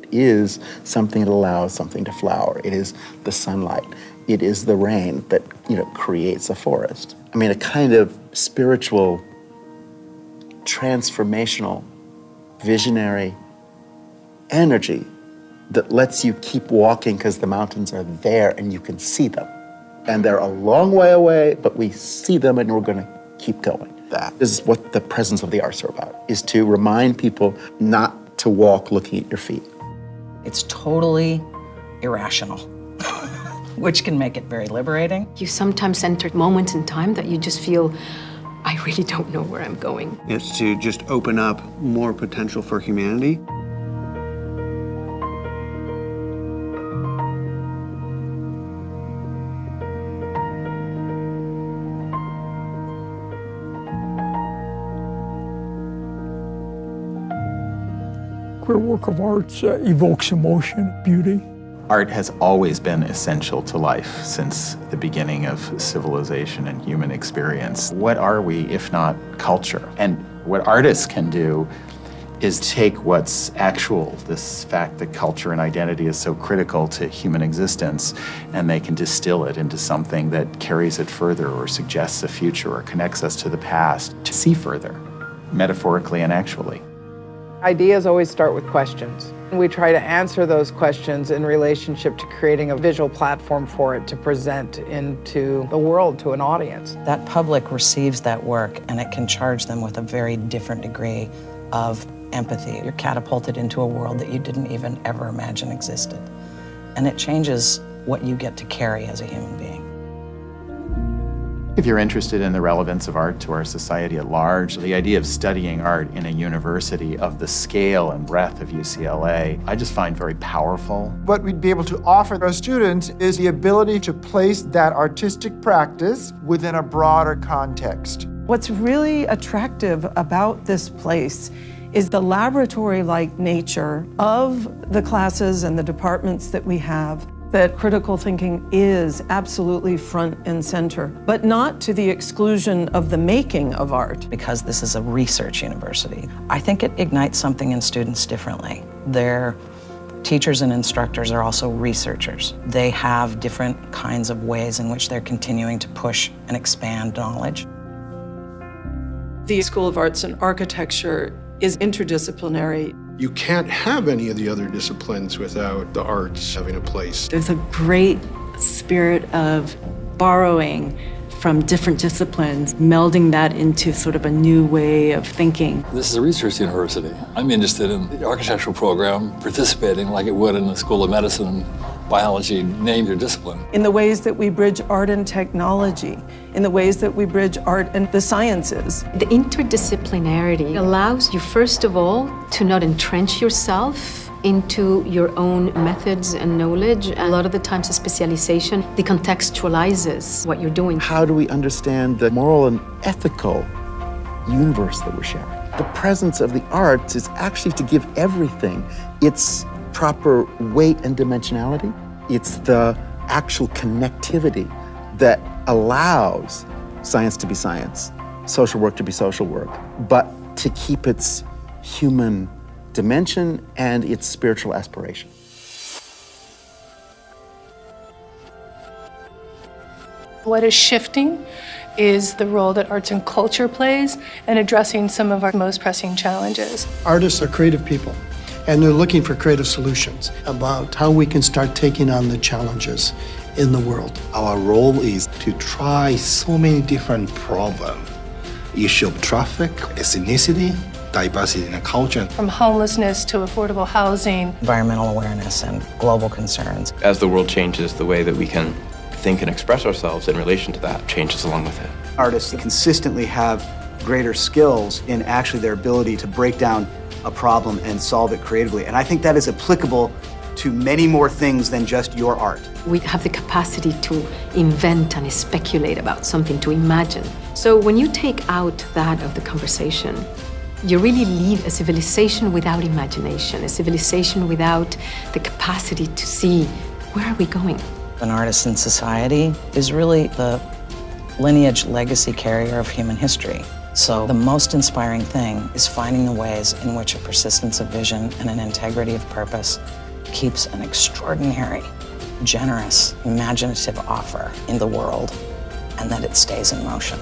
It is something that allows something to flower. It is the sunlight. It is the rain that, creates a forest. I mean, a kind of spiritual, transformational, visionary energy that lets you keep walking because the mountains are there and you can see them. And they're a long way away, but we see them and we're gonna keep going. That is what the presence of the arts are about, is to remind people not to walk looking at your feet. It's totally irrational, which can make it very liberating. You sometimes enter moments in time that you just feel, I really don't know where I'm going. It's to just open up more potential for humanity. Queer work of art evokes emotion, beauty. Art has always been essential to life since the beginning of civilization and human experience. What are we if not culture? And what artists can do is take what's actual, this fact that culture and identity is so critical to human existence, and they can distill it into something that carries it further or suggests a future or connects us to the past to see further, metaphorically and actually. Ideas always start with questions. We try to answer those questions in relationship to creating a visual platform for it to present into the world to an audience. That public receives that work and it can charge them with a very different degree of empathy. You're catapulted into a world that you didn't even ever imagine existed. And it changes what you get to carry as a human being. If you're interested in the relevance of art to our society at large, the idea of studying art in a university of the scale and breadth of UCLA, I just find very powerful. What we'd be able to offer our students is the ability to place that artistic practice within a broader context. What's really attractive about this place is the laboratory-like nature of the classes and the departments that we have, that critical thinking is absolutely front and center, but not to the exclusion of the making of art. Because this is a research university, I think it ignites something in students differently. Their teachers and instructors are also researchers. They have different kinds of ways in which they're continuing to push and expand knowledge. The School of Arts and Architecture is interdisciplinary. You can't have any of the other disciplines without the arts having a place. There's a great spirit of borrowing from different disciplines, melding that into sort of a new way of thinking. This is a research university. I'm interested in the architectural program, participating like it would in the School of Medicine, biology, name your discipline. In the ways that we bridge art and technology, in the ways that we bridge art and the sciences. The interdisciplinarity allows you, first of all, to not entrench yourself into your own methods and knowledge. A lot of the times the specialization decontextualizes what you're doing. How do we understand the moral and ethical universe that we're sharing? The presence of the arts is actually to give everything its proper weight and dimensionality. It's the actual connectivity that allows science to be science, social work to be social work, but to keep its human dimension and its spiritual aspiration. What is shifting is the role that arts and culture plays in addressing some of our most pressing challenges. Artists are creative people, and they're looking for creative solutions about how we can start taking on the challenges in the world. Our role is to try so many different problems. Issue of traffic, ethnicity, diversity in the culture. From homelessness to affordable housing. Environmental awareness and global concerns. As the world changes, the way that we can think and express ourselves in relation to that changes along with it. Artists consistently have greater skills in actually their ability to break down a problem and solve it creatively. And I think that is applicable to many more things than just your art. We have the capacity to invent and speculate about something, to imagine. So when you take out that of the conversation, you really leave a civilization without imagination, a civilization without the capacity to see, where are we going? An artist in society is really the lineage legacy carrier of human history. So the most inspiring thing is finding the ways in which a persistence of vision and an integrity of purpose keeps an extraordinary, generous, imaginative offer in the world, and that it stays in motion.